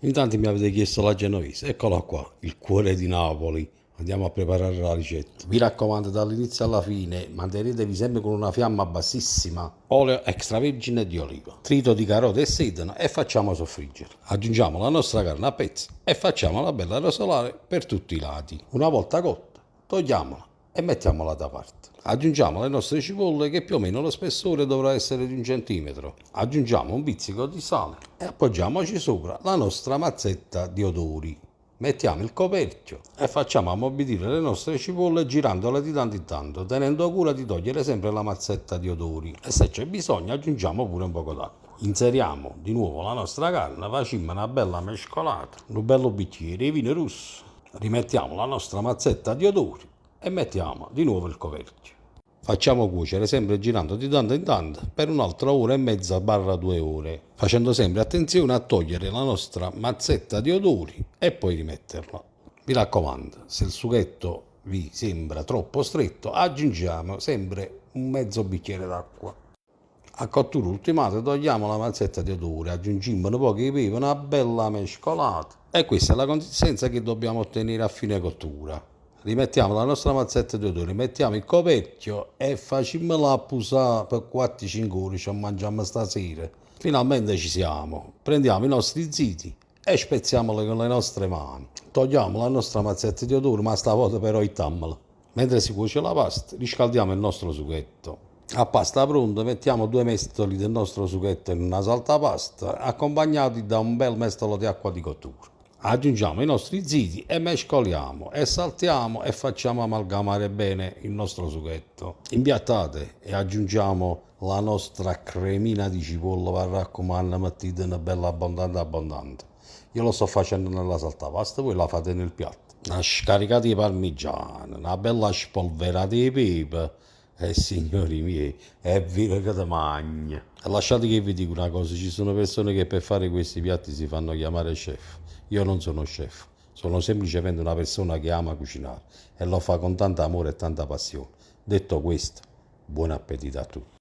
In tanti mi avete chiesto la genovese, eccola qua, il cuore di Napoli. Andiamo a preparare la ricetta. Vi raccomando, dall'inizio alla fine mantenetevi sempre con una fiamma bassissima. Olio extravergine di oliva, trito di carote e sedano e facciamo soffriggere. Aggiungiamo la nostra carne a pezzi e facciamola bella rosolare per tutti i lati. Una volta cotta, togliamola e mettiamola da parte. Aggiungiamo le nostre cipolle che più o meno lo spessore dovrà essere di 1 centimetro. Aggiungiamo un pizzico di sale e appoggiamoci sopra la nostra mazzetta di odori. Mettiamo il coperchio e facciamo ammorbidire le nostre cipolle girandole di tanto in tanto, tenendo cura di togliere sempre la mazzetta di odori. E se c'è bisogno aggiungiamo pure un poco d'acqua. Inseriamo di nuovo la nostra carne, facciamo una bella mescolata, un bello bicchiere di vino rosso. Rimettiamo la nostra mazzetta di odori e mettiamo di nuovo il coperchio. Facciamo cuocere sempre girando di tanto in tanto per un'altra ora e mezza barra 2 ore, facendo sempre attenzione a togliere la nostra mazzetta di odori e poi rimetterla. Mi raccomando, se il sughetto vi sembra troppo stretto, aggiungiamo sempre un mezzo bicchiere d'acqua. A cottura ultimata togliamo la mazzetta di odore, aggiungiamo un po' di pepe, una bella mescolata e questa è la consistenza che dobbiamo ottenere a fine cottura. Rimettiamo la nostra mazzetta di odore, mettiamo il coperchio e facciamola appusare per 4-5 ore, ci mangiamo stasera. Finalmente ci siamo. Prendiamo i nostri ziti e spezziamoli con le nostre mani. Togliamo la nostra mazzetta di odore, ma stavolta però ittammola. Mentre si cuoce la pasta, riscaldiamo il nostro sughetto. A pasta pronta mettiamo 2 mestoli del nostro sughetto in una saltapasta, accompagnati da un bel mestolo di acqua di cottura. Aggiungiamo i nostri ziti e mescoliamo e saltiamo e facciamo amalgamare bene il nostro sughetto. Impiattate e aggiungiamo la nostra cremina di cipolla, vi raccomando, mettete una bella abbondante. Io lo sto facendo nella saltapasta, voi la fate nel piatto. Una scaricata di parmigiano, una bella spolverata di pepe. Signori miei, è vero che te magna. Lasciate che vi dico una cosa, ci sono persone che per fare questi piatti si fanno chiamare chef. Io non sono chef, sono semplicemente una persona che ama cucinare e lo fa con tanto amore e tanta passione. Detto questo, buon appetito a tutti.